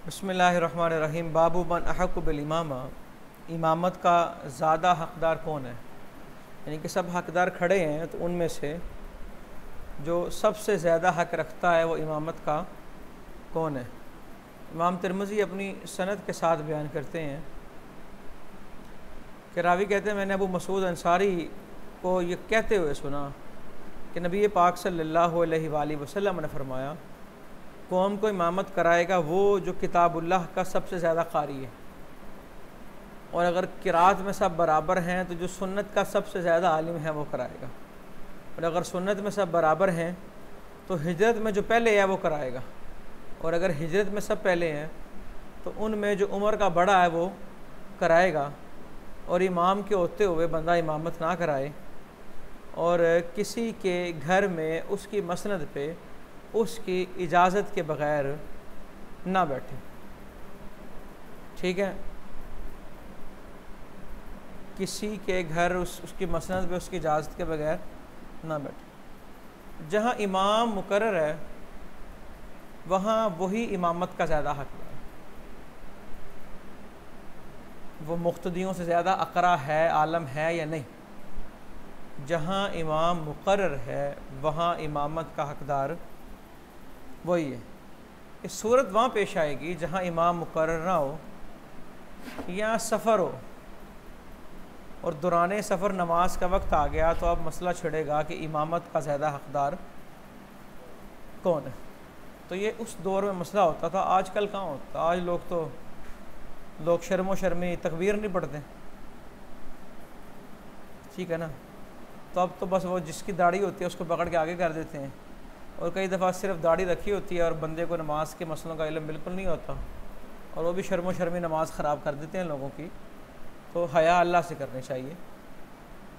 बिस्मिल्लाहिर्रहमानिर्रहीम। बाबू मन अहक़्क़ु बिल इमामा, इमामत का ज़्यादा हक़दार कौन है। यानी कि सब हक़दार खड़े हैं तो उनमें से जो सबसे ज़्यादा हक़ रखता है वो इमामत का कौन है। इमाम तिरमिज़ी अपनी सनद के साथ बयान करते हैं कि रावी कहते हैं मैंने अबू मसूद अंसारी को ये कहते हुए सुना कि नबी पाक सल्लल्लाहु अलैहि वसल्लम ने फरमाया कौम को इमामत कराएगा वो जो किताबुल्लाह का सबसे ज़्यादा क़ारी है, और अगर किरात में सब बराबर हैं तो जो सुन्नत का सबसे ज़्यादा आलिम है वो कराएगा, और अगर सुन्नत में सब बराबर हैं तो हिजरत में जो पहले है वो कराएगा, और अगर हिजरत में सब पहले हैं तो उनमें जो उम्र का बड़ा है वो कराएगा। और इमाम के होते हुए बंदा इमामत ना कराए और किसी के घर में उसकी मसनद पे उसकी इजाज़त के बग़ैर ना बैठे। ठीक है, किसी के घर उसकी मसनद पे उसकी इजाज़त के बग़ैर ना बैठे। जहाँ इमाम मुकर्रर है वहाँ वही इमामत का ज़्यादा हक़दार है। वो मुक़्तदियों से ज़्यादा अक़रा है, आलम है या नहीं। जहाँ इमाम मुकर्रर है वहाँ इमामत का हक़दार वही है। इस सूरत वहाँ पेश आएगी जहाँ इमाम मुकर्रर ना हो या सफ़र हो और दौरान सफ़र नमाज का वक्त आ गया तो अब मसला छिड़ेगा कि इमामत का ज़्यादा हक़दार कौन है। तो ये उस दौर में मसला होता था, आजकल कहाँ होता। आज लोग शर्मो शर्मी तकबीर नहीं पढ़ते, ठीक है ना। तो अब तो बस वो जिसकी दाढ़ी होती है उसको पकड़ के आगे कर देते हैं, और कई दफ़ा सिर्फ दाढ़ी रखी होती है और बंदे को नमाज के मसलों का इल्म बिल्कुल नहीं होता, और वो भी शर्मो शर्मी नमाज ख़राब कर देते हैं लोगों की। तो हया अल्लाह से करनी चाहिए।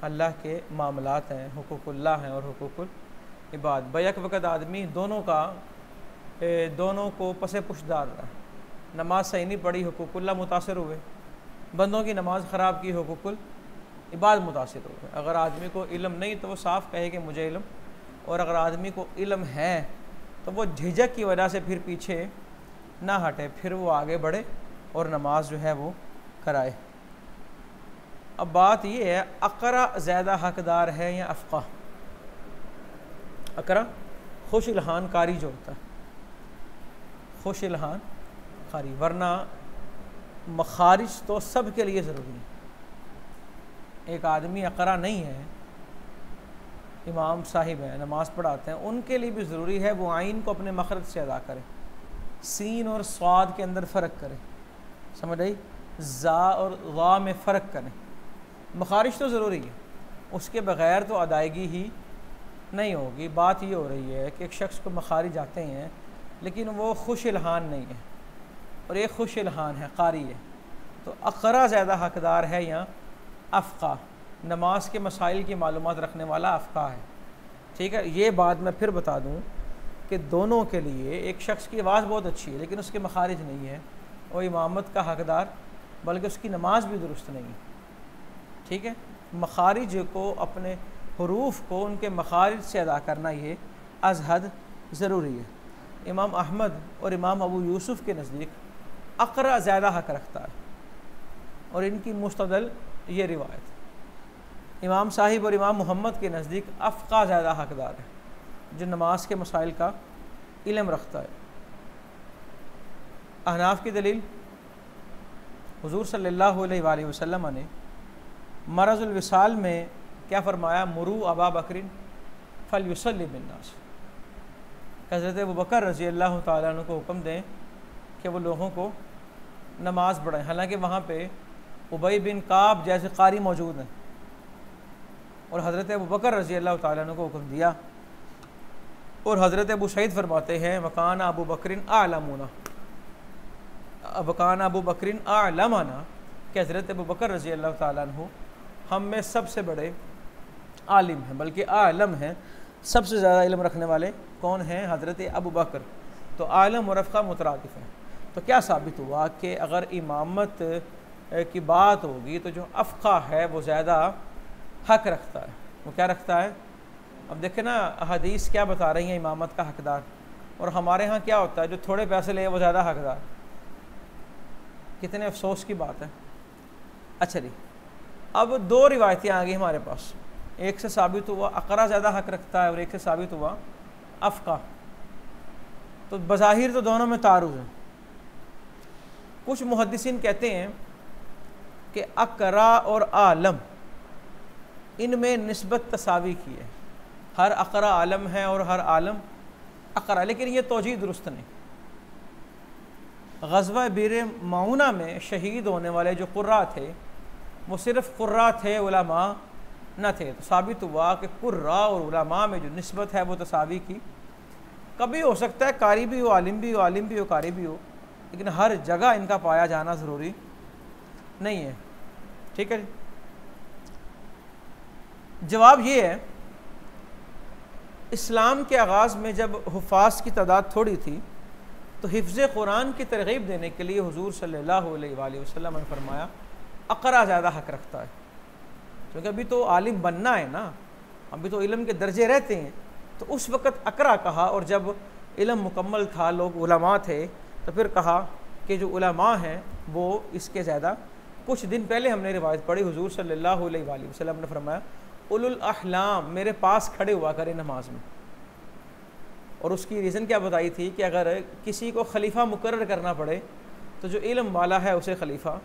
अल्लाह के मामलात हैं, हुकूकुल्लाह हैं और हुकूकुल इबाद। बैक वक़्त आदमी दोनों को पसे पुशदार रहा। नमाज सही नहीं पढ़ी, हुकूकुल्लाह मुतासिर हुए। बंदों की नमाज ख़राब की, हुकूकुल इबाद मुतासिर हुए। अगर आदमी को इल्म नहीं तो वो साफ़ कहे कि मुझे इल्म, और अगर आदमी को इल्म है तो वो झिझक की वजह से फिर पीछे ना हटे, फिर वो आगे बढ़े और नमाज जो है वो कराए। अब बात ये है, अक़रा ज़्यादा हक़दार है या अफ़क़ा। अक़रा खुश इल्हान कारी जो होता है, खुश इल्हान कारी, वरना मखारिज तो सब के लिए ज़रूरी है। एक आदमी अक़रा नहीं है, इमाम साहिब हैं, नमाज पढ़ाते हैं, उनके लिए भी ज़रूरी है वो आइन को अपने मखरज से अदा करे, सीन और स्वाद के अंदर फ़र्क करे, समझ आई, ज़ा और ग़ा में फ़र्क करें। मखारिज तो ज़रूरी है, उसके बग़ैर तो अदायगी ही नहीं होगी। बात ये हो रही है कि एक शख्स को मखारिज आते हैं लेकिन वो खुश इल्हान नहीं है, और एक खुश इल्हान है, कारी है, तो अक़रा ज़्यादा हक़दार है या अफ़क़ा। नमाज के मसाइल की मालूमात रखने वाला अफ़क़ा है, ठीक है। ये बात मैं फिर बता दूँ कि दोनों के लिए, एक शख्स की आवाज़ बहुत अच्छी है लेकिन उसके मखारिज नहीं है, वो इमामत का हक़दार, बल्कि उसकी नमाज भी दुरुस्त नहीं है, ठीक है। मखारिज को, अपने हरूफ को उनके मखारिज से अदा करना ये अज़हद ज़रूरी है। इमाम अहमद और इमाम अबू यूसुफ़ के नज़दीक अक़रा ज़्यादा हक़ रखता है, और इनकी मुस्तदल ये रिवायत। इमाम साहिब और इमाम मोहम्मद के नज़दीक अफ़क़ा ज़्यादा हक़दार है, जो नमाज के मसाइल का इल्म रखता है। अहनाफ की दलील, हुज़ूर सल्लल्लाहु अलैहि वसल्लम ने मरज़ुल विसाल में क्या फ़रमाया, मुरू अबा बकरिन फ़लयुसल्लि बिन्नास। हज़रत अबू बकर रज़ी अल्लाह तआला अन्हु को हुक्म दें कि वो लोगों को नमाज पढ़ाएं। हालांकि वहाँ पे उबई बिन काब जैसे कारी मौजूद हैं, और हज़रत अबू बकर रज़ी अल्लाह तआला अन्हु को हुक्म दिया। और हज़रत अबू सईद फरमाते हैं वकान अबू बकरिन आलमुना, वकान अबू बकरिन आलमना, कि हज़रत अबू बकर रज़ी अल्लाह तआला अन्हु हम में सबसे बड़े आलिम हैं, बल्कि आलम हैं। सबसे ज़्यादा इल्म रखने वाले कौन हैं? हज़रत अबू बकर। तो आलम और अफ़क़ा मुतरादिफ़ हैं। तो क्या साबित हुआ कि अगर इमामत की बात होगी तो जो अफ़क़ा है वो ज़्यादा हक़ रखता है। वो क्या रखता है? अब देखें ना, हदीस क्या बता रही हैं इमामत का हक़दार, और हमारे यहाँ क्या होता है, जो थोड़े पैसे ले वो ज़्यादा हक़दार। कितने अफसोस की बात है। अच्छा जी, अब दो रिवायतें आ गई हमारे पास, एक से साबित हुआ अकरा ज़्यादा हक रखता है और एक से साबित हुआ अफ़का। तो बज़ाहिर तो दोनों में तारुज़ है। कुछ मुहद्दिसीन कहते हैं कि अकरा और आलम इनमें निस्बत तसावी की है, हर अकरा आलम है और हर आलम अकरा, लेकिन ये तौजीह दुरुस्त नहीं। ग़ज़वा बीर मऊना में शहीद होने वाले जो कुर्रा थे वो सिर्फ़ कुर्रा थे, उलमा न थे। तो साबित हुआ कि कुर्रा और उलमा में जो निस्बत है वो तसावी की। कभी हो सकता है कारी भी हो, आलिम भी हो, आलिम भी हो, कारी भी हो, लेकिन हर जगह इनका पाया जाना ज़रूरी नहीं है। ठीक है, जवाब ये है, इस्लाम के आगाज़ में जब हुफ़ाज़ की तादाद थोड़ी थी तो हिफ्ज़ कुरान की तरग़ीब देने के लिए हुज़ूर सल्लल्लाहु अलैहि वसल्लम ने फरमाया अक़रा ज़्यादा हक़ रखता है, क्योंकि अभी तो आलिम बनना है ना, अभी तो इल्म के दर्जे रहते हैं। तो उस वक़्त अक़रा कहा, और जब इल्म मुकम्मल था, लोग उलमा थे, तो फिर कहा कि जो उलमा हैं वो इसके ज़्यादा। कुछ दिन पहले हमने रिवायत पढ़ी, हुज़ूर सल्लल्लाहु अलैहि वसल्लम ने फरमाया उलुल अहलाम मेरे पास खड़े हुआ करें नमाज में। और उसकी रीज़न क्या बताई थी कि अगर किसी को खलीफा मुकर्रर करना पड़े तो जो इल्म वाला है उसे खलीफा,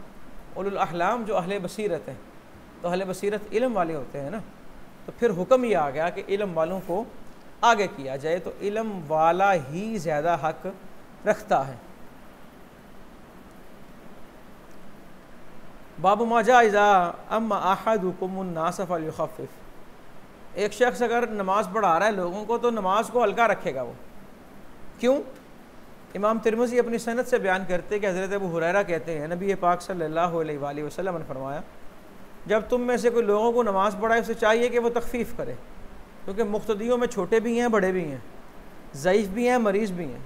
उलुल अहलाम जो अहले बसीरत हैं, तो अहले बसीरत इल्म वाले होते हैं ना, तो फिर हुक्म ये आ गया कि इल्म वालों को आगे किया जाए। तो इल्म वाला ही ज़्यादा हक रखता है। बाबू माजा इज़ा अम्मा अहदुकुमुन नास फलयुखफ़िफ़, एक शख्स अगर नमाज़ पढ़ा रहा है लोगों को तो नमाज को हल्का रखेगा वो। क्यों? इमाम तिरमिज़ी अपनी सनद से बयान करते कि हज़रत अबू हुरैरा कहते हैं नबी पाक सल्लल्लाहु अलैहि वसल्लम ने फरमाया जब तुम में से कोई लोगों को नमाज़ पढ़ाए उसे चाहिए कि वो तख़फ़ीफ़ करे, क्योंकि मुक़्तदियों में छोटे भी हैं, बड़े भी हैं, ज़ईफ़ भी हैं, मरीज़ भी हैं,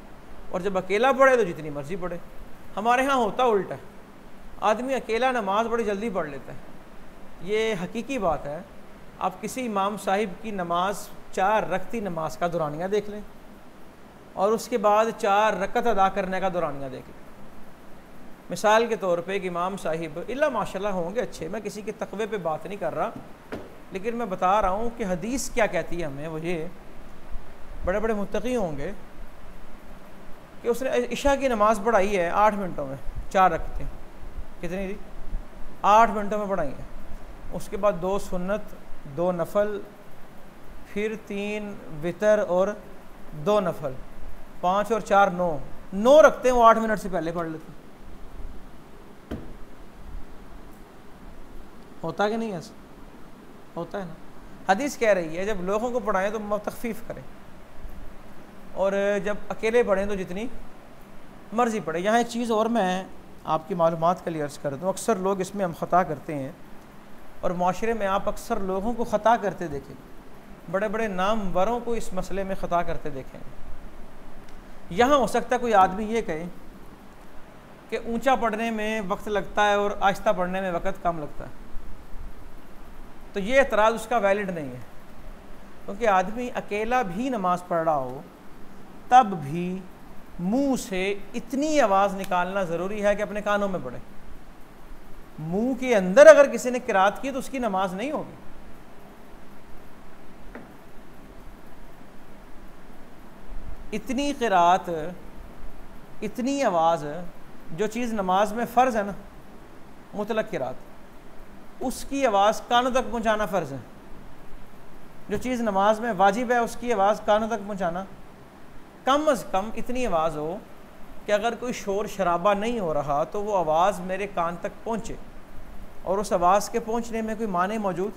और जब अकेला पढ़े तो जितनी मर्ज़ी पढ़े। हमारे यहाँ होता उल्टा है, आदमी अकेला नमाज बड़ी जल्दी पढ़ लेता है। ये हकीकी बात है। आप किसी इमाम साहिब की नमाज 4 रकती नमाज का दुरानिया देख लें और उसके बाद 4 रकत अदा करने का दुरानिया देख लें। मिसाल के तौर पे एक इमाम साहिब इल्ला माशाल्लाह होंगे अच्छे, मैं किसी के तक़वे पे बात नहीं कर रहा, लेकिन मैं बता रहा हूँ कि हदीस क्या कहती है हमें। वो ये बड़े बड़े मुत्तकी होंगे कि उसने इशा की नमाज़ पढ़ाई है 8 मिनटों में, 4 रकतें, कितनी थी? 8 मिनटों में पढ़ाई है। उसके बाद 2 सुन्नत, 2 नफल, फिर 3 वितर और 2 नफल, 5 और 4 9 रखते हैं वो 8 मिनट से पहले पढ़ लेते। होता कि नहीं ऐसा? होता है ना। हदीस कह रही है जब लोगों को पढ़ाएं तो तख़फ़ीफ़ करें, और जब अकेले पढ़ें तो जितनी मर्ज़ी पढ़े। यहाँ एक चीज़ और मैं आपकी मालूमात के लिए अर्ज़ कर दूँ, अक्सर लोग इसमें हम ख़ता करते हैं और माशरे में आप अक्सर लोगों को ख़ता करते देखें, बड़े बड़े नामवरों को इस मसले में ख़ता करते देखें। यहाँ हो सकता है कोई आदमी ये कहे कि ऊंचा पढ़ने में वक्त लगता है और आहिस्ता पढ़ने में वक्त कम लगता है, तो ये एतराज़ उसका वैलिड नहीं है, क्योंकि आदमी अकेला भी नमाज़ पढ़ रहा हो तब भी मुंह से इतनी आवाज़ निकालना ज़रूरी है कि अपने कानों में पड़े। मुंह के अंदर अगर किसी ने किरात की तो उसकी नमाज नहीं होगी। इतनी किरात, इतनी आवाज़, जो चीज़ नमाज में फ़र्ज़ है ना, मुतलक किरात, उसकी आवाज़ कानों तक पहुँचाना फ़र्ज़ है। जो चीज़ नमाज में वाजिब है उसकी आवाज़ कानों तक पहुँचाना, कम अज़ कम इतनी आवाज़ हो कि अगर कोई शोर शराबा नहीं हो रहा तो वो आवाज़ मेरे कान तक पहुँचे, और उस आवाज़ के पहुँचने में कोई माने मौजूद।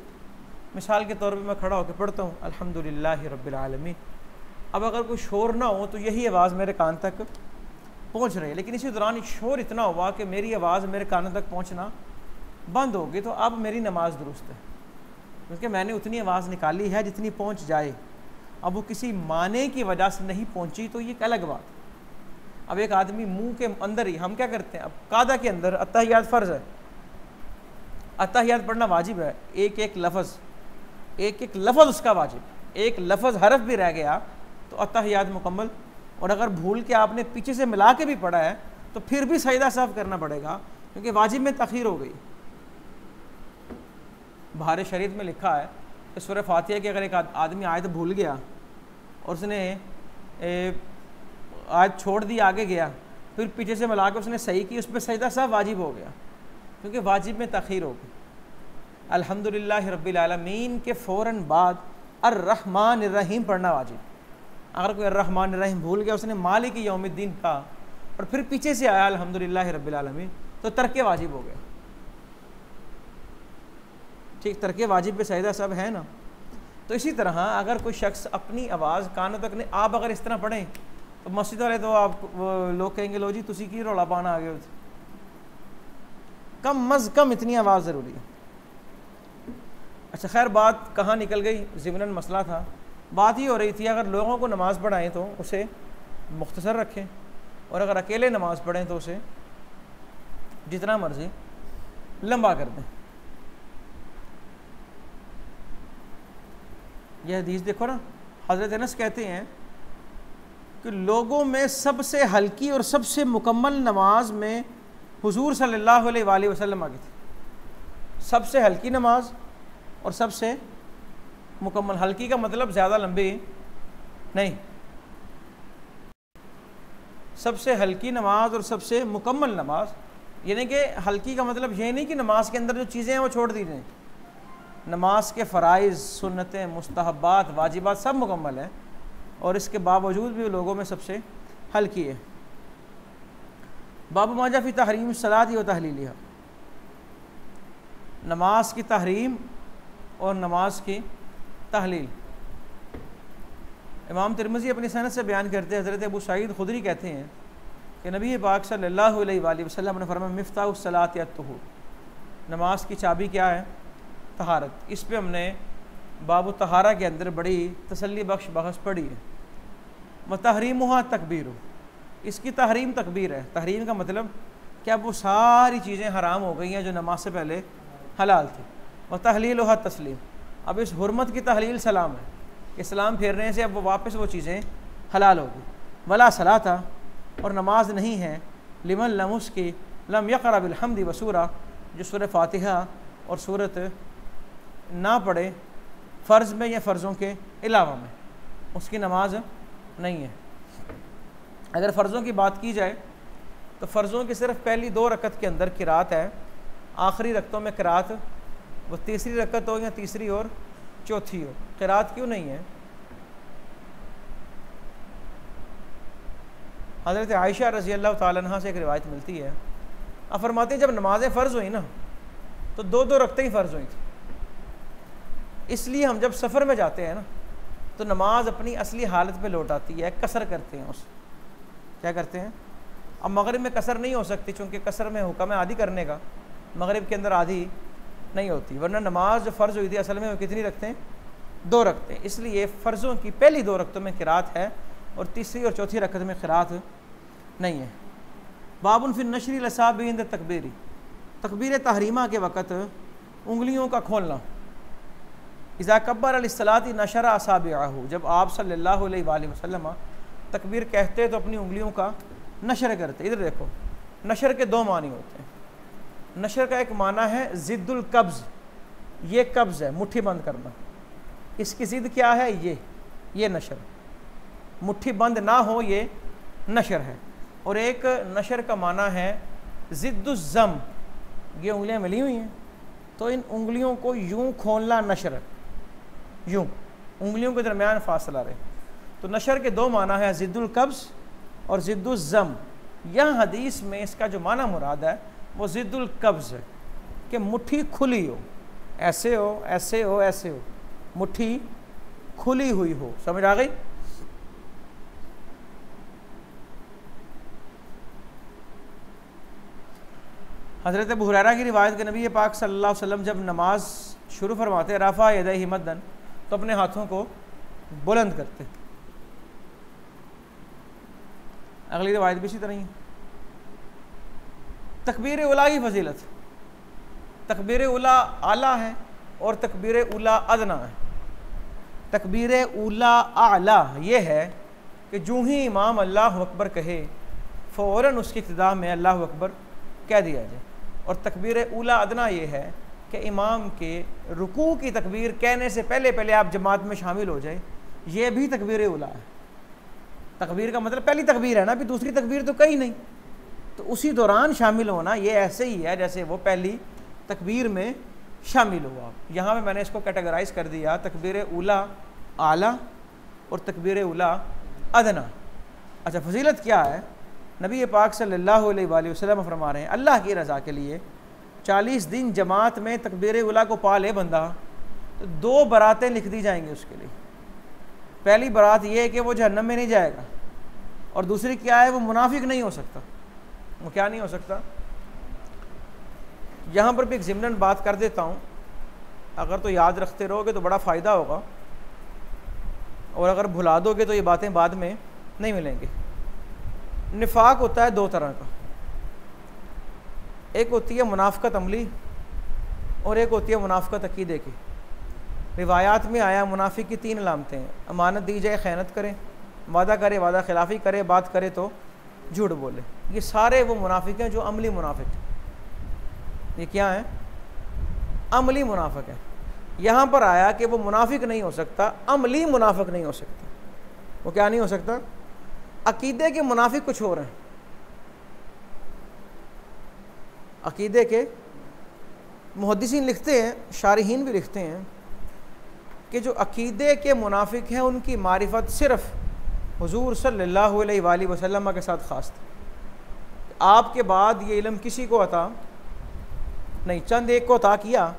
मिसाल के तौर पे मैं खड़ा होकर पढ़ता हूँ अल्हम्दुलिल्लाहि रब्बिल आलमीन, अब अगर कोई शोर ना हो तो यही आवाज़ मेरे कान तक पहुँच रही है, लेकिन इसी दौरान शोर इतना हुआ कि मेरी आवाज़ मेरे कानों तक पहुँचना बंद हो गई, तो अब मेरी नमाज दुरुस्त है, क्योंकि मैंने उतनी आवाज़ निकाली है जितनी पहुँच जाए। अब वो किसी माने की वजह से नहीं पहुँची तो ये एक अलग बात। अब एक आदमी मुंह के अंदर ही, हम क्या करते हैं, अब कादा के अंदर अत्तहियात फ़र्ज़ है, अत्तहियात पढ़ना वाजिब है, एक एक लफ्ज़ उसका वाजिब, एक लफ्ज़ हरफ भी रह गया तो अत्तहियात मुकम्मल। और अगर भूल के आपने पीछे से मिला के भी पढ़ा है तो फिर भी सजदा साफ़ करना पड़ेगा, क्योंकि वाजिब में तख़ीर हो गई। बहार शरीयत में लिखा है कि सूरह फातिहा की अगर एक आदमी आयत भूल गया और उसने आयत छोड़ दी, आगे गया, फिर पीछे से मिला के उसने सही की, उस पर सजदा सब वाजिब हो गया, क्योंकि वाजिब में तख़ीर हो गई। अल्हम्दुलिल्लाह रब्बिल आलमीन के फ़ौरन बाद अर्रहमान अर्रहीम पढ़ना वाजिब। अगर कोई अर्रहमान अर्रहीम भूल गया, उसने मालिक यौमिद्दीन कहा और फिर पीछे से आया अल्हम्दुलिल्लाह रब्बिल आलमीन, तो तर्क वाजिब हो गया। ठीक, तर्क वाजिब पे सजदा सब है ना। तो इसी तरह अगर कोई शख्स अपनी आवाज़ कानों तक नहीं, आप अगर इस तरह पढ़ें तो मस्जिद वाले तो आप लोग कहेंगे लो जी तुसी की रौला पाना आ गए। कम अज़ कम इतनी आवाज़ ज़रूरी है। अच्छा खैर, बात कहाँ निकल गई, ज़िमनन मसला था। बात ये हो रही थी अगर लोगों को नमाज़ पढ़ाएँ तो उसे मुख्तसर रखें, और अगर अकेले नमाज़ पढ़ें तो उसे जितना मर्ज़ी लंबा कर दें। यह हदीस देखो ना, हज़रत अनस कहते हैं कि लोगों में सबसे हल्की और सबसे मुकम्मल नमाज में हुजूर सल्लल्लाहु अलैहि वसल्लम आ गई थी। सबसे हल्की नमाज और सबसे मुकम्मल। हल्की का मतलब ज़्यादा लंबी नहीं, सबसे हल्की नमाज और सबसे मुकम्मल नमाज। यानी कि हल्की का मतलब ये नहीं कि नमाज के अंदर जो चीज़ें हैं वो छोड़ दी जाएँ। नमाज के फ़राइज़, सुन्नतें, मुस्तहब्बात, वाजिबात सब मुकम्मल है, और इसके बावजूद भी लोगों में सबसे हल्की है। बाब माजा फ़ी तहरीम सलात व तहलीलिहा, नमाज की तहरीम और नमाज की तहलील। इमाम तिरमिज़ी अपनी सनद से बयान करते हैं, हज़रत अबू सईद खुदरी कहते हैं कि नबी पाक सल्लल्लाहु अलैहि वसल्लम ने फरमाया मिफ्ताह सलात अत्तहूर, नमाज की चाबी क्या है? तहारत। इस पे हमने बाबु तहारा के अंदर बड़ी तसल्ली बख्श बहस पढ़ी है। व तहरीमुहा तकबीर, इसकी तहरीम तकबीर है। तहरीम का मतलब क्या, वो सारी चीज़ें हराम हो गई हैं जो नमाज से पहले हलाल थी। व तहलीलुहा तस्लीम, अब इस हुर्मत की तहलील सलाम है, इस्लाम फेरने से अब वो वापस वो चीज़ें हलाल होगी। वला सलाता, और नमाज नहीं है लिमन लमुस की लम यक़रा बिल हम्दि व सूरा, जो सूरह फातिहा और सूरत ना पढ़े फ़र्ज़ में या फ़र्ज़ों के अलावा में, उसकी नमाज नहीं है। अगर फ़र्ज़ों की बात की जाए तो फ़र्ज़ों की सिर्फ पहली 2 रकत के अंदर किरात है, आखिरी रकतों में किरात वो तीसरी रकत हो या तीसरी और चौथी हो। किरात क्यों नहीं है? हज़रत आयशा रज़ी अल्लाह ताला अन्हा से एक रिवायत मिलती है, आप फरमाते हैं जब नमाज़ें फ़र्ज़ हुई ना तो 2-2 रकतें ही फ़र्ज़ हुई थी। इसलिए हम जब सफ़र में जाते हैं ना तो नमाज अपनी असली हालत पे लौट आती है, कसर करते हैं। उस क्या करते हैं? अब मगरिब में कसर नहीं हो सकती, चूँकि कसर में हुक्म है आधी करने का, मगरिब के अंदर आधी नहीं होती। वरना नमाज जो फ़र्ज़ हुई थी असल में वो कितनी रखते हैं? 2 रखते हैं। इसलिए फ़र्ज़ों की पहली 2 रकतों में किरात है और तीसरी और चौथी रकत में किरात नहीं है। बाबुन फिर नशरी लसाबी इंद तकबीरी, तकबीर तहरीमा के वक़्त उंगलियों का खोलना। इज़ा कब्बर अलसलाती नशरा असाबिअहु, जब आप सल्लल्लाहु अलैहि वसल्लम तकबीर कहते तो अपनी उंगलियों का नशर करते। इधर देखो, नशर के 2 मानी होते हैं। नशर का एक माना है ज़िद्दुल कब्ज़, ये कब्ज़ है, मुट्ठी बंद करना। इसकी ज़िद क्या है? ये नशर, मुट्ठी बंद ना हो, ये नशर है। और एक नशर का माना है ज़िद्दुज़्ज़म, ये उंगलियां मिली हुई हैं तो इन उंगलियों को यूं खोलना नशर, यूं उंगलियों के दरमियान फासला रहे। तो नशर के 2 माना है, ज़िद्दुल कब्ज़ और ज़िद्दुज़्ज़म। यह हदीस में इसका जो माना मुराद है वो ज़िद्दुल कब्ज़ है कि मुट्ठी खुली हो, ऐसे हो, ऐसे हो, ऐसे हो, मुट्ठी खुली हुई हो। समझ आ गई? हज़रत अबू हुरैरा की रिवायत के नबी पाक सल्लल्लाहु अलैहि वसल्लम जब नमाज शुरू फरमाते रफ़ा यदैहि मद्दन, तो अपने हाथों को बुलंद करते। अगली रिवायत भी इसी तरह ही। तकबीर उला की फजीलत, तकबीर उला आला है और तकबीर उला अदना है। तकबीर उला आला ये है कि जो ही इमाम अल्लाह अकबर कहे फ़ौरन उसकी इब्तिदा में अल्लाह अकबर कह दिया जाए। और तकबीर ऊला अदना ये है कि इमाम के रुकू की तकबीर कहने से पहले पहले आप जमात में शामिल हो जाए, ये भी तकबीर ऊला है। तकबीर का मतलब पहली तकबीर है ना, अभी दूसरी तकबीर तो कहीं नहीं, तो उसी दौरान शामिल होना ये ऐसे ही है जैसे वो पहली तकबीर में शामिल हुआ। यहाँ पे मैंने इसको कैटेगराइज कर दिया, तकबीर ऊला आला और तकबीर ऊला अदना। अच्छा, फजीलत क्या है? नबी पाक सल्लल्लाहु अलैहि वसल्लम फरमा रहे हैं अल्लाह की रज़ा के लिए 40 दिन जमात में तकबीर ऊला को पा ले बंदा तो 2 बरातें लिख दी जाएंगी उसके लिए। पहली बारात यह है कि वो जहन्नम में नहीं जाएगा, और दूसरी क्या है, वो मुनाफिक नहीं हो सकता। वो क्या नहीं हो सकता? यहाँ पर भी एक ज़िमनन बात कर देता हूँ, अगर तो याद रखते रहोगे तो बड़ा फ़ायदा होगा, और अगर भुला दोगे तो ये बातें बाद में नहीं मिलेंगी। निफाक होता है 2 तरह का, एक होती है मुनाफ़क़त अमली और एक होती है मुनाफ़क़त अक़ीदे की। रिवायात में आया मुनाफिक की 3 अलामतें हैं, अमानत दी जाए ख़यानत करे, वादा करे वादा खिलाफ़ी करे, बात करे तो झूठ बोले। ये सारे वो मुनाफिक हैं जो अमली मुनाफिक हैं। ये क्या है? अमली मुनाफिक है। यहाँ पर आया कि वो मुनाफिक नहीं हो सकता, अमली मुनाफिक नहीं हो सकता। वो क्या नहीं हो सकता? अकीदे के मुनाफिक कुछ और हैं। अकीदे के मुहद्दिसीन लिखते हैं, शारिहीन भी लिखते हैं कि जो अकीदे के मुनाफिक हैं उनकी मारिफत सिर्फ़ हुजूर सल्लल्लाहु अलैहि वसल्लम के साथ ख़ास थी। आपके बाद ये इल्म किसी को अता नहीं, चंद एक को अता किया,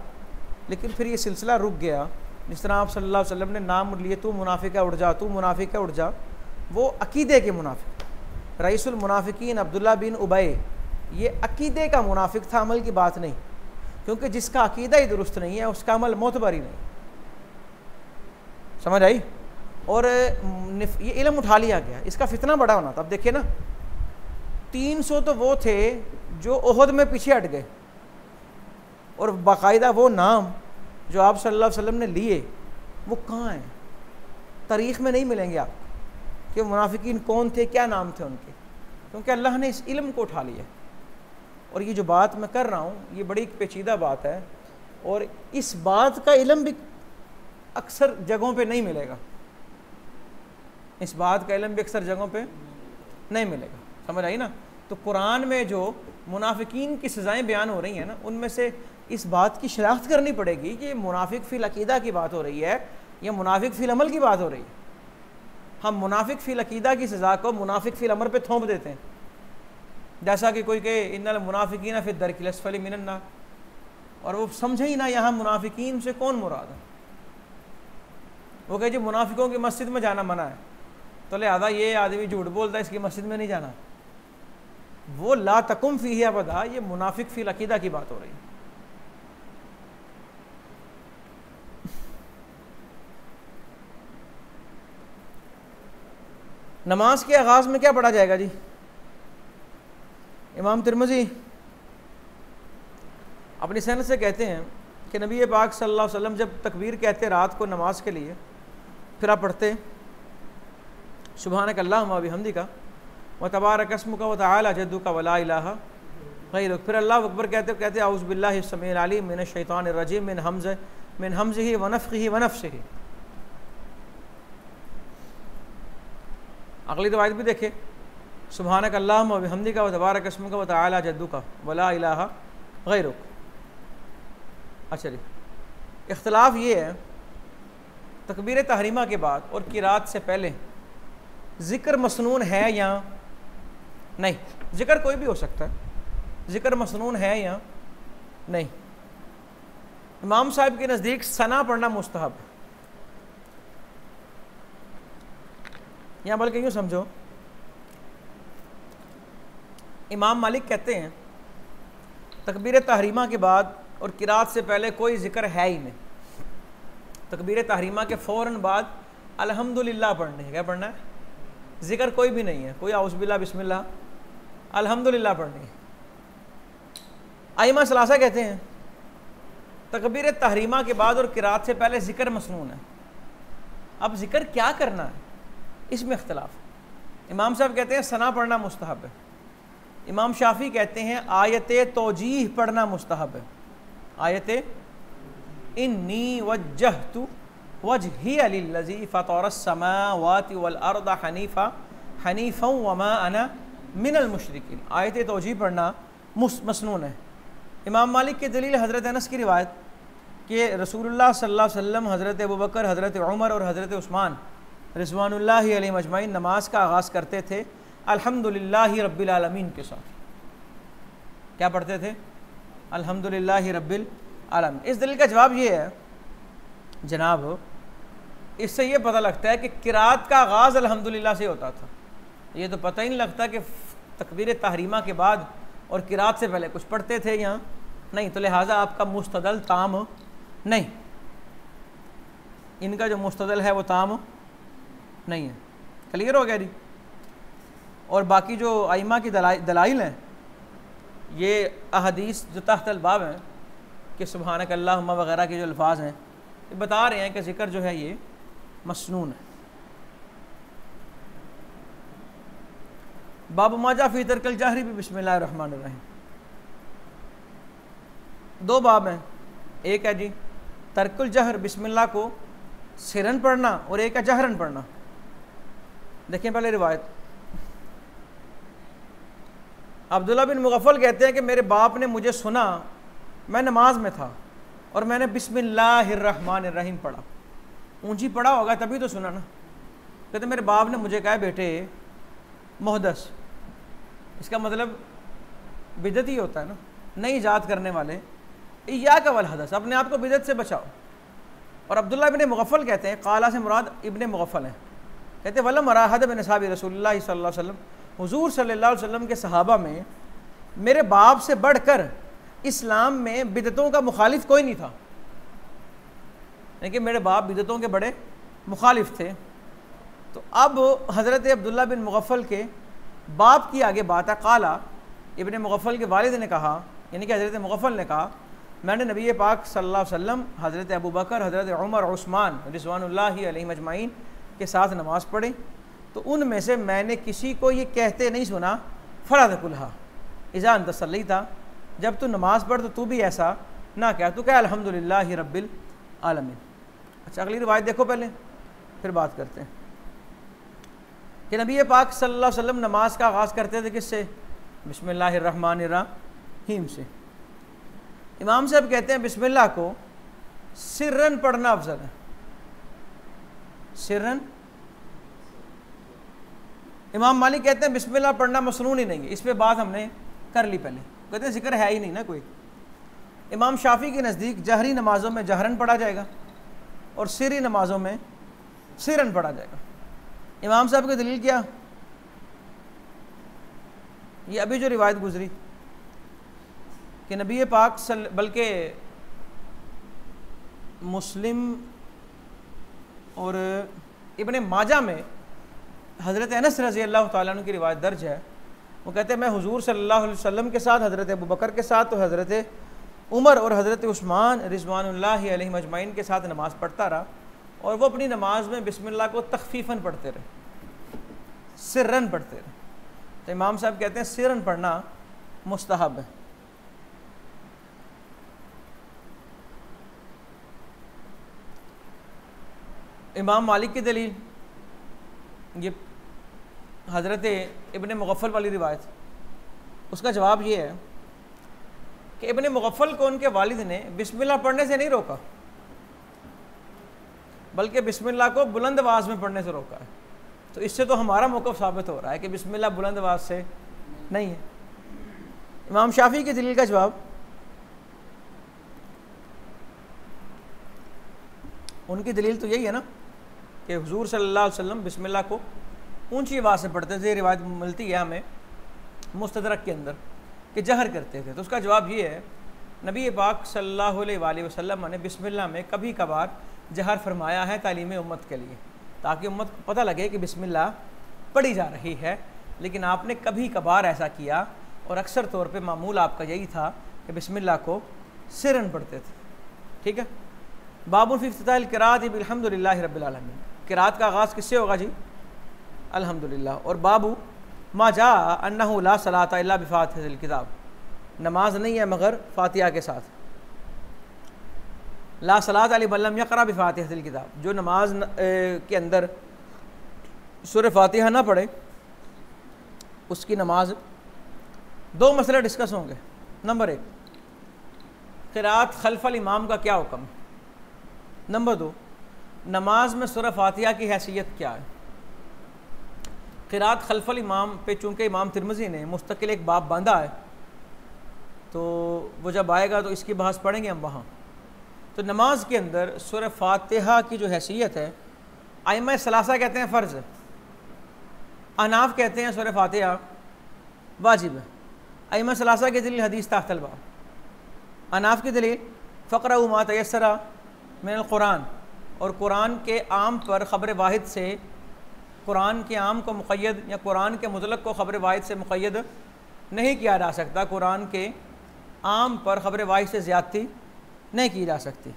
लेकिन फिर ये सिलसिला रुक गया। जिस तरह आप सल्लल्लाहु अलैहि वसल्लम ने नाम लिए, तू मुनाफिक है उठ जा, तू मुनाफिक है उठ जा, वो अकीदे के मुनाफिक। रईसुल मुनाफिकीन अब्दुल्ला बिन उबई ये अकीदे का मुनाफिक था, अमल की बात नहीं, क्योंकि जिसका अकीदा ही दुरुस्त नहीं है उसका अमल मोतबर ही नहीं। समझ आई? और ये इल्म उठा लिया गया, इसका फितना बड़ा होना था। अब देखिए ना, 300 तो वो थे जो ओहद में पीछे हट गए, और बाकायदा वो नाम जो आप सल्लल्लाहु अलैहि वसल्लम ने लिए वो कहाँ हैं? तारीख़ में नहीं मिलेंगे आपको कि मुनाफिकीन कौन थे, क्या नाम थे उनके, क्योंकि अल्लाह ने इस इल्म को उठा लिया। और ये जो बात मैं कर रहा हूँ ये बड़ी पेचीदा बात है, और इस बात का इल्म भी अक्सर जगहों पे नहीं मिलेगा। इस बात का इल्म भी अक्सर जगहों पे नहीं मिलेगा। समझ आई ना? तो कुरान में जो मुनाफिकीन की सज़ाएं बयान हो रही हैं ना, उनमें से इस बात की शनाख्त करनी पड़ेगी कि मुनाफिक फ़िल अकीदा की बात हो रही है या मुनाफिक फ़िल अमल की बात हो रही है। हम मुनाफिक फ़िल अकीदा की सज़ा को मुनाफिक फ़िल अमर पे थोप देते हैं, जैसा कि कोई कहे इन्नल मुनाफिकीन फ़ी दरकिल अस्फली मिनन नार, और वो समझे ही ना यहाँ मुनाफिकीन से कौन मुराद है। वो कहे जी मुनाफिकों की मस्जिद में जाना मना है, तो लिहाजा ये आदमी झूठ बोलता है, इसकी मस्जिद में नहीं जाना। वो ला तकुम फ़ीही अबदा, ये मुनाफिक फ़िल अकीदा की बात हो रही है। नमाज के आगाज़ में क्या पढ़ा जाएगा जी? इमाम तिरमिज़ी अपनी सनद से कहते हैं कि नबी पाक सल्लल्लाहु अलैहि वसल्लम जब तकबीर कहते रात को नमाज के लिए, फिर आप पढ़ते सुबहानक अल्लाहुम्मा व बिहम्दिका व तबारक अस्मुका व तआला जद्दुका व ला इलाहा गैरुक। फिर अल्लाहु अकबर कहते औज़ु बिल्लाहि समीइल अलीम मिनश शैतानिर रजीम मिन हमज़िही व नफ़्ख़िही व नफ़्सिही। अगली रिवायत भी देखे, सुबहानक अल्लाहुम्मा व बिहम्दिका व तबारक अस्मुका व तआला जद्दुका व ला इलाहा गैरुक। अच्छा जी, इख्तिलाफ ये है तकबीर तहरीमा के बाद और किरात से पहले ज़िक्र मसनून है या नहीं। ज़िक्र कोई भी हो सकता है, ज़िक्र मसनून है या नहीं। इमाम साहब के नज़दीक सना पढ़ना मुस्तहब है, या बल्कि यूँ समझो, इमाम मालिक कहते हैं तकबीर तहरीमा के बाद और किरात से पहले कोई ज़िक्र है ही नहीं। तकबीर तहरीमा के फ़ौरन बाद अल्हम्दुलिल्लाह पढ़ने है। क्या पढ़ना है? ज़िक्र कोई भी नहीं है, कोई औज़ुबिल्लाह बिस्मिल्लाह, अल्हम्दुलिल्लाह पढ़नी है। आइमा सलासा कहते हैं तकबीर तहरीमा के बाद और किरात से पहले ज़िक्र मसनून है। अब ज़िक्र क्या करना है, इसमें इख्तिलाफ। इमाम साहब कहते हैं सना पढ़ना मुस्तहब है, इमाम शाफी कहते हैं आयत तौजीह पढ़ना मुस्तहब है। आयत इन्नी वज्जहतु वजहिया लिल्लज़ी फ़तरस समावाति वल अर्द हनीफ़ा हनीफ़न वमा अना मिनल मुशरिकीन। आयत तौजीह पढ़ना मसनून है। इमाम मालिक की दलील हज़रत अनस की रिवायत कि रसूलुल्लाह सल्लल्लाहु अलैहि वसल्लम, हज़रत अबू बकर, हज़रत उमर और हज़रत उस्मान रिज़वानुल्लाहि अलैहिम अजमईन नमाज का आगाज़ करते थे अल्हम्दुलिल्लाहि रब्बिल आलमीन के साथ। क्या पढ़ते थे? अल्हम्दुलिल्लाहि रब्बिल आलमीन। इस दलील का जवाब ये है जनाब, इससे ये पता लगता है कि किरात का आगाज़ अल्हम्दुलिल्लाह से होता था। ये तो पता ही नहीं लगता कि तकबीर तहरीमा के बाद और किरात से पहले कुछ पढ़ते थे या नहीं, तो लिहाजा आपका मुस्तदल ताम नहीं, इनका जो मुस्तदल है वो ताम नहीं है। क्लियर हो गया जी। और बाकी जो आइमा की दलाइल हैं, ये अहदीस जो तहतल बाब हैं कि सुब्हानक अल्लाहुम्मा वगैरह के जो अल्फाज हैं, ये बता रहे हैं कि ज़िक्र जो है ये मसनून है। बाब माजा फ़ी तर्किल जहरी भी बिस्मिल्लाहिर रहमानिर रहीम। दो बाब हैं, एक है जी तर्कुल जहर, बिस्मिल्लाह को सिरन पढ़ना, और एक है जहरन पढ़ना। देखिए पहले रिवायत, अब्दुल्ला बिन मुगफ़ल कहते हैं कि मेरे बाप ने मुझे सुना, मैं नमाज में था और मैंने बिस्मिल्लाहिर्रहमानिर्रहीम पढ़ा। ऊंची पढ़ा होगा तभी तो सुना ना। कहते मेरे बाप ने मुझे कहा बेटे मुहदस, इसका मतलब बिदत ही होता है ना, नई ईजाद करने वाले, इय्याक वल हदस, अपने आप को बिदत से बचाओ। और अब्दुल्ला इब्न मुगफ़ल कहते हैं, काला से मुराद इब्न मुगफ़ल है, कहते वल्लम मराहद बिन असहाबी रसूलुल्लाह सल्लल्लाहु अलैहि वसल्लम, हुजूर सल्लल्लाहु अलैहि वसल्लम के सहाबा में मेरे बाप से बढ़कर इस्लाम में बिदतों का मुखालिफ कोई नहीं था। लेकिन मेरे बाप बिदतों के बड़े मुखालिफ थे। तो अब हज़रत अब्दुल्ला बिन मुगफ़ल के बाप की आगे बात है। काला इब्न मुगफ़ल के वालिद ने कहा, यानी कि हज़रत मुगफ़ल ने कहा, मैंने नबी पाक सल्लल्लाहु अलैहि वसल्लम, हज़रत अबू बकर, हज़रत उमर और उस्मान रिज़वानुल्लाहि अलैहिम अजमईन के साथ नमाज़ पढ़ी, तो उनमें से मैंने किसी को ये कहते नहीं सुना फ़रादकुल्हा इज़ा अंत सल्लैता, जब तू नमाज़ पढ़ तो तू भी ऐसा ना कह, तू कह अल्हम्दुलिल्लाहि रब्बिल आलमीन। अच्छा अगली रिवायत देखो पहले, फिर बात करते हैं कि नबी पाक सल्लल्लाहु अलैहि वसल्लम नमाज का आगाज़ करते थे किससे? बिस्मिल्लाहिर्रहमानिर्रहीम से। इमाम साहब कहते हैं बिस्मिल्लाह को सिर्रन पढ़ना अफजल है। सिर्रन। इमाम मालिक कहते हैं बिस्मिल्लाह पढ़ना मसनून ही नहीं है, इस पे बात हमने कर ली पहले, कहते हैं जिक्र है ही नहीं ना कोई। इमाम शाफी के नज़दीक जहरी नमाज़ों में जहरन पढ़ा जाएगा और सिरी नमाज़ों में सिरन पढ़ा जाएगा। इमाम साहब की दलील क्या? ये अभी जो रिवायत गुजरी कि नबी पाक बल्कि मुस्लिम और इब्ने माजा में हज़रत अनस रज़ी अल्लाह तआला अन्हु की रिवायत दर्ज है। वो कहते हैं मैं हुजूर सल्लल्लाहु अलैहि वसल्लम के साथ, हज़रत अबू बकर के साथ, तो हज़रत उमर और हज़रत उस्मान रिज़वानुल्लाहि अलैहिम अजमईन के साथ नमाज़ पढ़ता रहा, और वो अपनी नमाज में बिस्मिल्लाह को तख़फ़ीफ़न पढ़ते रहे, सिर्रन पढ़ते रहे। तो इमाम साहब कहते हैं सिर्रन पढ़ना मुस्तहब है। इमाम मालिक की दलील, ये हज़रत इब्ने मुगफ़ल वाली रिवायत, उसका जवाब ये है कि इब्ने मुगफ़ल को उनके वालिद ने बिस्मिल्लाह पढ़ने से नहीं रोका, बल्कि बिस्मिल्लाह को बुलंद आवाज़ में पढ़ने से रोका है। तो इससे तो हमारा मौक़िफ़ साबित हो रहा है कि बिस्मिल्लाह बुलंद आवाज़ से नहीं है। इमाम शाफ़ी की दलील का जवाब, उनकी दलील तो यही है ना कि हुजूर सल्लल्लाहु अलैहि वसल्लम बिस्मिल्लाह को ऊंची आवाज़ से पढ़ते थे। रिवायत मिलती है हमें मुस्तदरक के अंदर कि जहर करते थे। तो उसका जवाब ये है, नबी पाक सल्लल्लाहु अलैहि वसल्लम ने बिस्मिल्लाह में कभी कभार जहर फरमाया है तालीम उम्मत के लिए, ताकि उम्मत को पता लगे कि बिस्मिल्लाह पढ़ी जा रही है। लेकिन आपने कभी कभार ऐसा किया, और अक्सर तौर पे मामूल आपका यही था कि बिस्मिल्लाह को सिरन पढ़ते थे। ठीक है। बाबुल फ़ी इफ्तिताहिल क़िराअत बिल्हम्दुलिल्लाहि रब्बिल आलमीन, क़िराअत का आगाज़ किससे होगा जी? अल्हम्दुलिल्लाह। और बाबू मा जा अन्नहु ला सलाता इल्ला बिफातिहतिल किताब, नमाज नहीं है मगर फातिहा के साथ। ला सलात लिमन लम यक़रा बिफातिहतिल किताब, जो नमाज के अंदर सूरह फातिहा ना पढ़े उसकी नमाज। दो मसले डिस्कस होंगे। नंबर 1, क़िराअत खल्फ़ल इमाम का क्या हुक्म। नंबर 2, नमाज में सूरह फातिहा की हैसियत क्या है। क़िराअत खल्फ़ल इमाम पे चूँकि इमाम तिरमिज़ी ने मुस्तकिल एक बाब बांधा है, तो वो जब आएगा तो इसकी बहस पढ़ेंगे हम वहाँ। तो नमाज के अंदर सूरह फातिहा की जो हैसियत है, आइमा सलासा कहते हैं फ़र्ज़ है, अहनाफ कहते हैं सूरह फातिहा वाजिब है। आइमा सलासा की दलील हदीस तहतल बाब। अहनाफ की दलील फ़क़रऊ मा तयस्सरा मिनल क़ुरान, और कुरान के आम पर ख़बर वाहिद से, कुरान के आम को मुक़य्यद या कुरान के मुतलक़ को ख़बर वाहिद से मुक़य्यद नहीं किया जा सकता, कुरान के आम पर ख़बर वाहिद से ज़्यादती नहीं की जा सकती।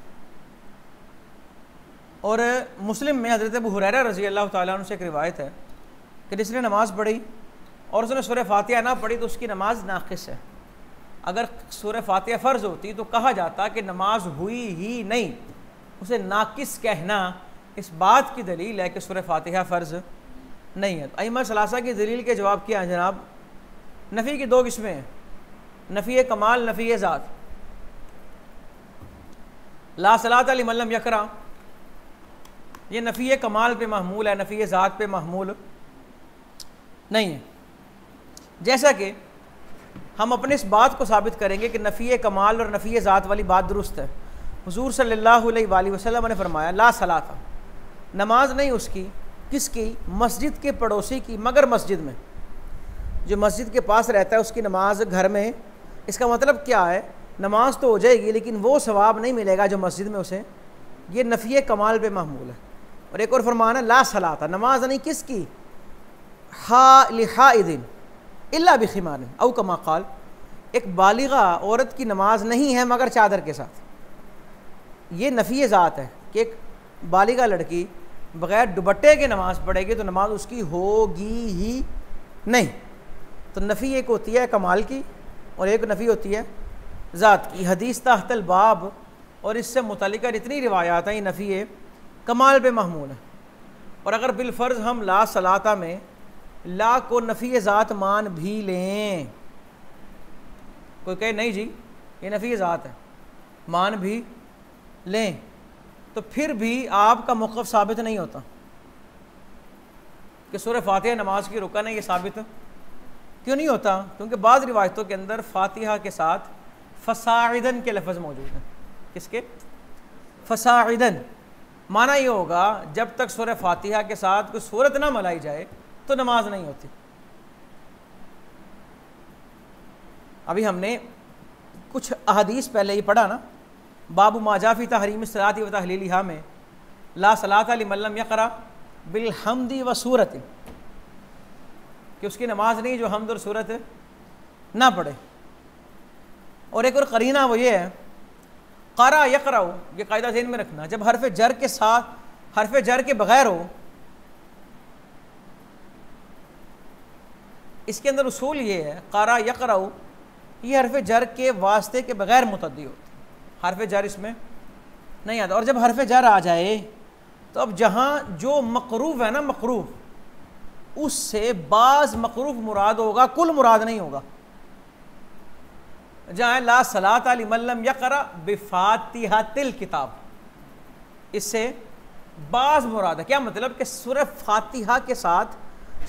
और मुस्लिम में हज़रत अबू हुरैरा रज़ी अल्लाह ताला अन्हु से एक रिवायत है कि जिसने नमाज़ पढ़ी और उसने सूरह फातिहा ना पढ़ी तो उसकी नमाज नाक़िस है। अगर सूरह फातिहा फ़र्ज़ होती तो कहा जाता कि नमाज हुई ही नहीं, उसे नाक़िस कहना इस बात की दलील है कि सूरह फातिहा फ़र्ज़ नहीं है। तो अइम्मा सलासा की दलील के जवाब क्या है जनाब। नफ़ी की दो किस्में हैं, नफ़ी कमाल, नफ़ी ज़ात। ला सलात लिमन लम यक़रा, ये नफ़ी कमाल पे महमूल है, नफ़ी ज़ात पे महमूल नहीं है। जैसा कि हम अपने इस बात को साबित करेंगे कि नफ़ी कमाल और नफ़ी ज़ात वाली बात दुरुस्त है। हुज़ूर सल्लल्लाहु अलैहि वसल्लम ने फरमाया ला सलाता, नमाज नहीं उसकी, किसकी, मस्जिद के पड़ोसी की, मगर मस्जिद में, जो मस्जिद के पास रहता है उसकी नमाज घर में। इसका मतलब क्या है, नमाज तो हो जाएगी लेकिन वो सवाब नहीं मिलेगा जो मस्जिद में उसे। ये नफ़ी कमाल पे महमूल है। और एक और फरमान है ला सलाता, नमाज नहीं किसकी, हा लिहाइदिन इल्ला बिखिमार औ कमा क़ाल, एक बालिगा औरत की नमाज नहीं है मगर चादर के साथ। ये नफ़ी ज़ात है कि एक बालिगा लड़की बग़ैर दुपट्टे के नमाज़ पढ़ेगी तो नमाज उसकी होगी ही नहीं। तो नफ़ी एक होती है कमाल की और एक नफ़ी होती है ज़ात की। हदीस तहतल बाब और इससे मुतल्लिक़ इतनी रिवायात हैं, नफ़ी कमाल पे महमूल है। और अगर बिलफ़र्ज़ हम ला सलाता में ला को नफ़ी ज़ात मान भी लें, कोई कहे नहीं जी ये नफ़ी ज़ात है, मान भी लें, तो फिर भी आपका मौक़िफ़ साबित नहीं होता कि सूरह फातिहा नमाज की रुकन है। ये साबित क्यों नहीं होता? क्योंकि बाज़ रिवायतों के अंदर फातिहा के साथ फ़साइदन के लफ्ज़ मौजूद हैं। किसके? फ़साइदन। माना ये होगा जब तक सूरह फातिहा के साथ कोई सूरत ना मिलाई जाए तो नमाज नहीं होती। अभी हमने कुछ अहदीस पहले ही पढ़ा ना, बाबू माजाफ़ी तहरीम सलाती व तहलीलिहा में ला सलाता लिमन लम यक़रा बिलहम्दी व सूरत, कि उसकी नमाज नहीं जो हम्द और सूरत ना पढ़े। और एक और करीना वो ये है क़रा यक़राउ, ये कायदा ज़हन में रखना, जब हरफ जर के साथ, हरफ जर के बग़ैर हो, इसके अंदर उसूल ये है क़रा यक़राउ, ये हरफ जर के वास्ते के बग़ैर मुतद्दी होती, हरफ जर इसमें नहीं आता। और जब हरफ जर आ जाए तो अब जहाँ जो मक़रूफ़ है ना, मक़रूफ़, उससे बाज़ मक़रूफ़ मुराद होगा, कुल मुराद नहीं होगा। जहाँ ला सलाता लिमन लम यक़रा बिफ़ातिहतिल किताब, इससे बाज़ मुराद है। क्या मतलब कि सूरह फातिहा के साथ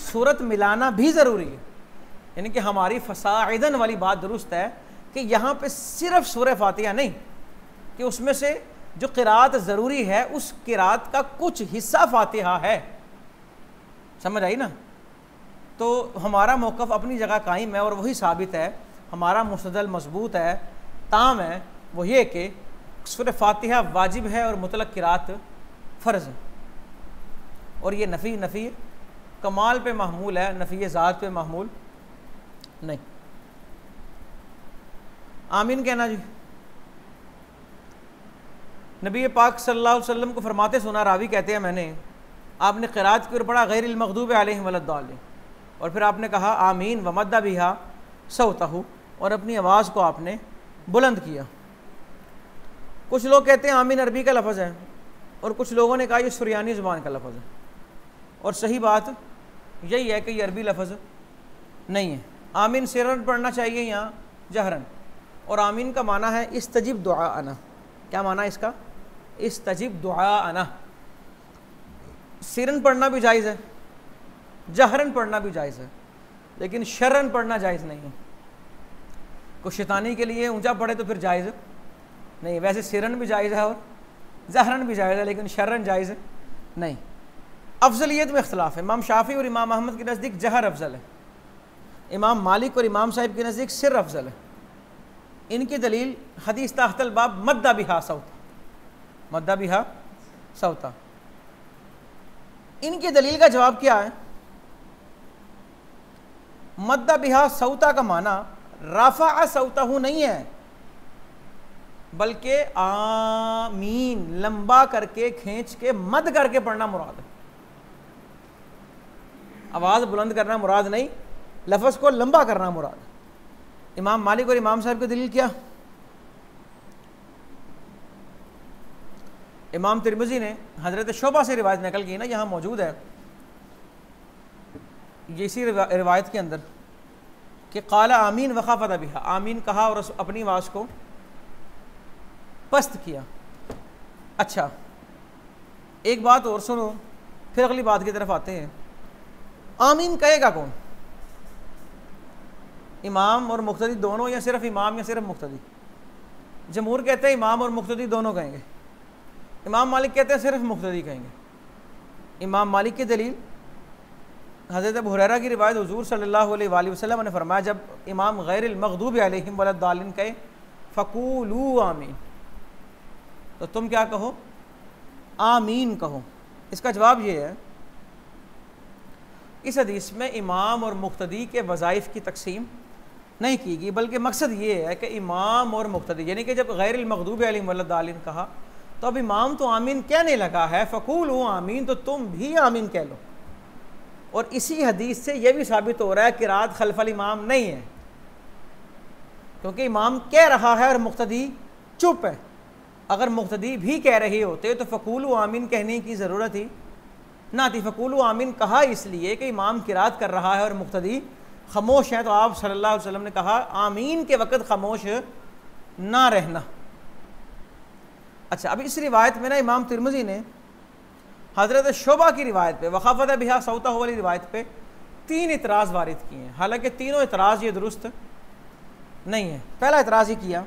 सूरत मिलाना भी ज़रूरी है। यानी कि हमारी फ़साइदन वाली बात दुरुस्त है कि यहाँ पे सिर्फ सूरह फातिहा नहीं, कि उसमें से जो क़िराअत ज़रूरी है उस क़िराअत का कुछ हिस्सा फातिहा है। समझ आई ना? तो हमारा मौक़िफ़ अपनी जगह कायम है और वही साबित है, हमारा मुस्तदल मजबूत है, ताम है, वो ये कि सूरह फातिहा वाजिब है और मुतलक़ क़िराअत फ़र्ज़ है। और ये नफ़ी कमाल पे महमूल है, नफ़ी ज़ात पे महमूल नहीं। आमीन कहना जी। नबी पाक सल्लल्लाहु अलैहि वसल्लम को फरमाते सुना, रावी कहते हैं मैंने, आपने क़िराअत की ओर पढ़ा गैरिल मग़दूबि अलैहिम वलद्दालिन, और फिर आपने कहा आमीन व मद्दा बिहा सौतहु, और अपनी आवाज़ को आपने बुलंद किया। कुछ लोग कहते हैं आमीन अरबी का लफ्ज़ है, और कुछ लोगों ने कहा ये सुरयानी ज़ुबान का लफ्ज़ है, और सही बात यही है कि ये अरबी लफ्ज़ नहीं है। आमीन सिरन पढ़ना चाहिए या जहरन, और आमीन का माना है इस्तजिब दुआ अना। क्या माना इसका? इस्तजिब दुआ अना। सिरन पढ़ना भी जायज़ है, जहरन पढ़ना भी जायज़ है, लेकिन शरन पढ़ना जायज़ नहीं है। कुछ शैतानी के लिए ऊंचा पढ़े तो फिर जायज़ नहीं। वैसे सिरन भी जायज़ है और जहरन भी जायज़ है, लेकिन शरन जायज़ नहीं। अफजलियत में इख्तलाफ है। इमाम शाफी और इमाम अहमद के नज़दीक जहर अफजल है, इमाम मालिक और इमाम साहिब के नज़दीक सिर अफजल है। इनकी दलील हदीस ताहतल बाब मद्दा बिहा सौता, मद्दा बिहा सौता। इनकी दलील का जवाब क्या है? मद्दा बिहा सौता का माना राफा सौताहू नहीं है, बल्कि आमीन लंबा करके खींच के मद करके पढ़ना मुराद है। आवाज़ बुलंद करना मुराद नहीं, लफ्ज़ को लंबा करना मुराद है। इमाम मालिक और इमाम साहब की दलील क्या? इमाम तिरमिज़ी ने हज़रत शोबा से रिवायत नकल की ना, यहाँ मौजूद है ये इसी रिवायत के अंदर कि काला आमीन वख़ाफ़त बिहा, आमीन कहा और अपनी आवाज़ को पस्त किया। अच्छा, एक बात और सुनो, फिर अगली बात की तरफ आते हैं। आमीन कहेगा कौन? इमाम और मुक्तदी दोनों, या सिर्फ इमाम या सिर्फ मुक्तदी? जमहूर कहते हैं इमाम और मुक्तदी दोनों कहेंगे। इमाम मालिक कहते हैं सिर्फ मुक्तदी कहेंगे। इमाम मालिक की दलील हज़रत अबू हुरैरा की रिवायत, हुज़ूर सल्लल्लाहु अलैहि वसल्लम ने फरमाया जब इमाम गैरिल मग़दूबि अलैहिम वलद्दालिन कहे फ़क़ूलू आमीन, तो तुम क्या कहो? आमीन कहो। इसका जवाब ये है, इस हदीस में इमाम और मुक्तदी के वज़ाइफ की तकसीम नहीं की गई, बल्कि मकसद ये है कि इमाम और मुक्तदी, यानी कि जब गैरिल मग़दूबि अलैहिम वलद्दालिन कहा तो अब इमाम तो आमीन कहने लगा है, फ़क़ूलू आमीन, तो तुम भी आमीन कह लो। और इसी हदीस से यह भी साबित हो रहा है कि रात खल्फल इमाम नहीं है, क्योंकि इमाम कह रहा है और मुक्तदी चुप है। अगर मुक्तदी भी कह रहे होते तो फ़क़ूलू आमीन कहने की ज़रूरत ही ना थी। फ़क़ूलू आमीन कहा इसलिए कि इमाम किरात कर रहा है और मुक्तदी खामोश है, तो आप सल्लल्लाहु अलैहि वसल्लम ने कहा आमीन के वक़्त खामोश ना रहना। अच्छा, अब इस रिवायत में ना इमाम तिरमिज़ी ने हज़रत शोबा की रिवायत पे, वख़ाफ़त बिहा सौतहू वाली रिवायत पे 3 इतराज़ वारिद किए हैं। हालांकि तीनों इतराज़ ये दुरुस्त नहीं है। पहला इतराज़ ही किया,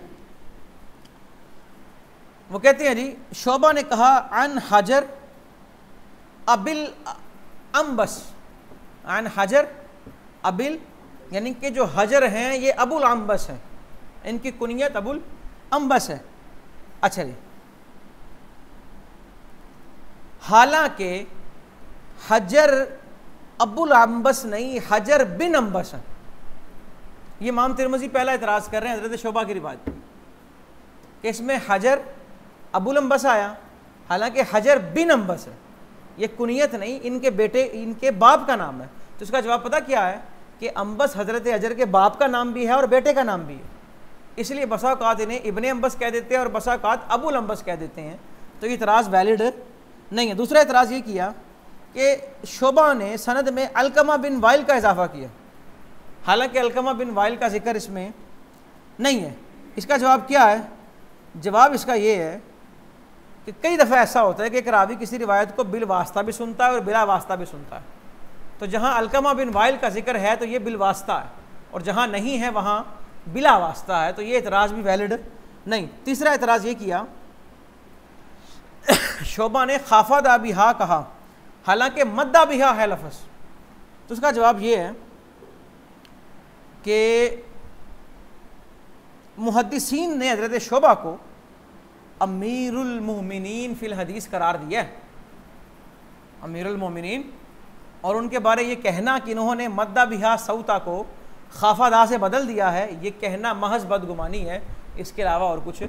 वो कहते हैं जी शोबा ने कहा अन हजर अबिल अम्बस, अन हजर अबिल, यानी कि जो हजर हैं ये अबुल अम्बस हैं, इनकी कुनियत अबुल अम्बस है। अच्छा जी, हालांकि हजर अबुल अम्बस नहीं, हजर बिन अम्बस है। ये इमाम तिरमिज़ी पहला इतराज़ कर रहे हैं हज़रत शोबा की रिवायत कि इसमें हजर अबुल अम्बस आया, हालांकि हजर बिन अम्बस है, ये कुनियत नहीं, इनके बेटे, इनके बाप का नाम है। तो इसका जवाब पता क्या है कि अम्बस हज़रत हजर के बाप का नाम भी है और बेटे का नाम भी है, इसलिए बसा औक़ात इन्हें इब्ने अम्बस कह देते हैं और बसा औक़ात अबुल अम्बस कह देते हैं। तो ये इतराज़ वैलिड नहीं है। दूसरा इतराज़ ये किया कि शोबा ने सनद में अलकमा बिन वाइल का इजाफा किया, हालांकि अलकमा बिन वाइल का जिक्र इसमें नहीं है। इसका जवाब क्या है? जवाब इसका ये है कि कई दफ़ा ऐसा होता है कि एक रावी किसी रिवायत को बिल वास्ता भी सुनता है और बिला वास्ता भी सुनता है। तो जहाँ अलकमा बिन वाइल का जिक्र है तो ये बिल वास्ता है, और जहाँ नहीं है वहाँ बिला वास्ता है, तो ये इतराज़ भी वैलिड नहीं। तीसरा इतराज़ ये किया, शोबा ने खाफदा बिहा कहा, हालांकि मद्दा बिहा है लफ्ज़। तो उसका जवाब ये है कि मुहद्दिसीन ने हज़रत शोबा को अमीरुल मोमिनीन फिल हदीस करार दिया है, अमीरुल मोमिनीन, और उनके बारे ये कहना कि इन्होंने मद्दा बिहा सौता को खाफादा से बदल दिया है, ये कहना महज बदगुमानी है, इसके अलावा और कुछ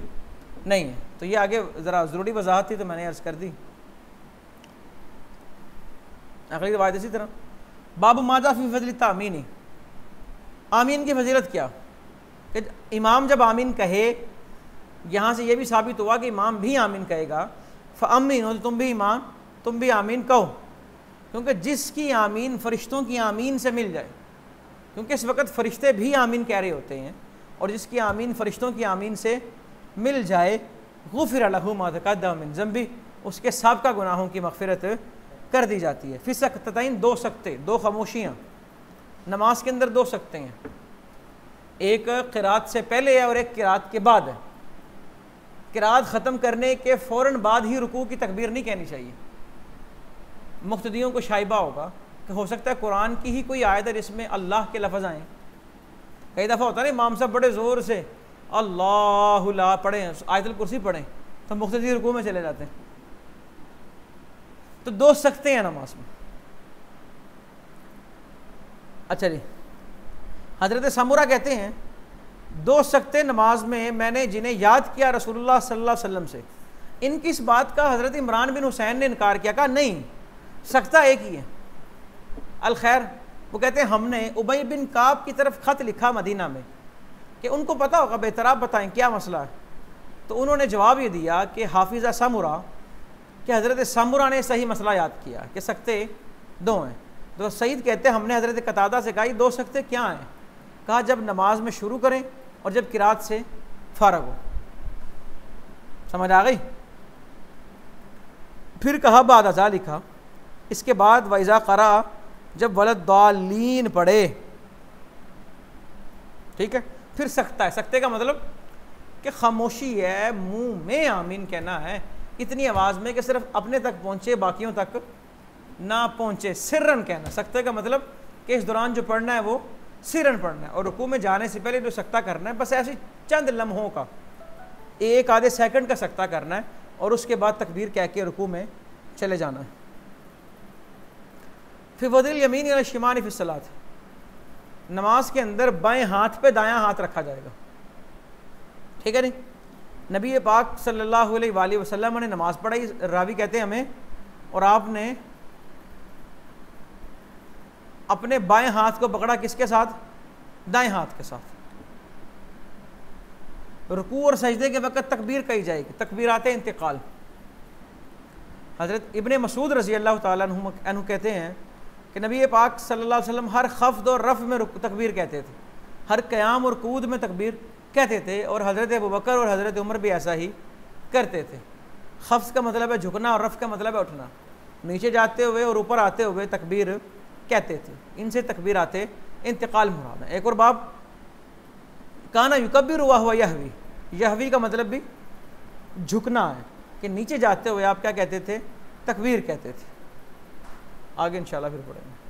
नहीं है। तो ये आगे ज़रा ज़रूरी वजाहत थी तो मैंने अर्ज़ कर दी। अगली रिवायत इसी तरह बाबू माजा फी फजल तामीनी, आमीन की फजीलत क्या कि इमाम जब आमीन कहे, यहाँ से ये भी साबित हुआ कि इमाम भी आमीन कहेगा, फ़अमीन हो, तुम भी ईमान, तुम भी आमीन कहो, क्योंकि जिसकी आमीन फरिश्तों की आमीन से मिल जाए, क्योंकि इस वक्त फ़रिश्ते भी आमीन कह रहे होते हैं, और जिसकी आमीन फरिश्तों की आमीन से मिल जाए, गुफ़िर लहू मा तक़द्दम मिन ज़ंबी, उसके साबिक़ा गुनाहों की मग़फ़िरत कर दी जाती है। फ़ी सकततैन, दो सकते, दो खामोशियाँ नमाज के अंदर, दो सकते हैं, एक क़िरात से पहले है और एक क़िरात के बाद है। क़िरात ख़त्म करने के फ़ौरन बाद ही रुकू की तकबीर नहीं कहनी चाहिए। मुक़्तदियों को शाइबा होगा कि हो सकता है कुरान की ही कोई आयत है जिसमें अल्लाह के लफ्ज़ आएँ। कई दफ़ा होता है ना, इमाम साहब बड़े ज़ोर से अल्लाहु ला पढ़ें, आयतुल कुर्सी पढ़ें, तो मुक़्तदी रुकू में चले जाते हैं। तो दो सकते हैं नमाज में। अच्छा जी, हज़रत समूरा कहते हैं दो सकते नमाज में मैंने जिन्हें याद किया रसूलुल्लाह सल्लल्लाहु अलैहि वसल्लम से, इनकी इस बात का हज़रत इमरान बिन हुसैन ने इनकार किया, कहा नहीं, सकता एक ही है। अल खैर, वो कहते हैं हमने उबई बिन काब की तरफ ख़त लिखा मदीना में कि उनको पता होगा, बेहतर आप बताएं क्या मसला है। तो उन्होंने जवाब ये दिया कि हाफिज़ा समूरा, कि हज़रत समूरा ने सही मसला याद किया कि सकते दो हैं। तो सईद कहते हैं हमने हज़रत कतादा से कहा ये दो सकते क्या हैं? कहा जब नमाज में शुरू करें और जब किरात से फ़ारग हो। समझ आ गई? फिर कहा बाद अज़ा लिखा, इसके बाद वैज़ा क़रा, जब वलद्दालीन पढ़े, ठीक है, फिर सकता है। सकते का मतलब कि खामोशी है, मुंह में आमीन कहना है इतनी आवाज़ में कि सिर्फ अपने तक पहुँचे, बाकियों तक ना पहुँचे, सिर्रन कहना। सकते का मतलब कि इस दौरान जो पढ़ना है वो सिरन पढ़ना है, और रुकू में जाने से पहले जो सकता करना है बस ऐसे चंद लम्हों का, एक आधे सेकंड का सकता करना है, और उसके बाद तकबीर कह के रुकू में चले जाना है। फिर वदिल यमीन या शिमानी फिस सलात, नमाज के अंदर बाएं हाथ पे दायां हाथ रखा जाएगा, ठीक है नहीं। नबी पाक सल्लल्लाहु अलैहि वसल्लम ने नमाज पढ़ाई, रावी कहते हैं हमें, और आपने अपने बाएं हाथ को पकड़ा किसके साथ? दाएं हाथ के साथ। रुकू और सजदे के वक़्त तकबीर कही जाएगी, तकबीरात इंतकाल। हज़रत इब्ने मसूद रज़ी अल्लाह ताला अन्हु कहते हैं कि नबी पाक सल्लल्लाहु अलैहि वसल्लम हर खफ्द और रफ़ में तकबीर कहते थे, हर क़याम और कूद में तकबीर कहते थे, और हज़रत अबू बकर और हज़रत उमर भी ऐसा ही करते थे। खफ्ज़ का मतलब है झुकना और रफ़ का मतलब है उठना, नीचे जाते हुए और ऊपर आते हुए तकबीर कहते थे। इनसे तकबीर आते इंतकाल मुराद है। एक और बाब, काना युकब्बिर हुआ यहवी, यहवी का मतलब भी झुकना है, कि नीचे जाते हुए आप क्या कहते थे? तकबीर कहते थे। आगे इंशाल्लाह फिर पढ़ेंगे।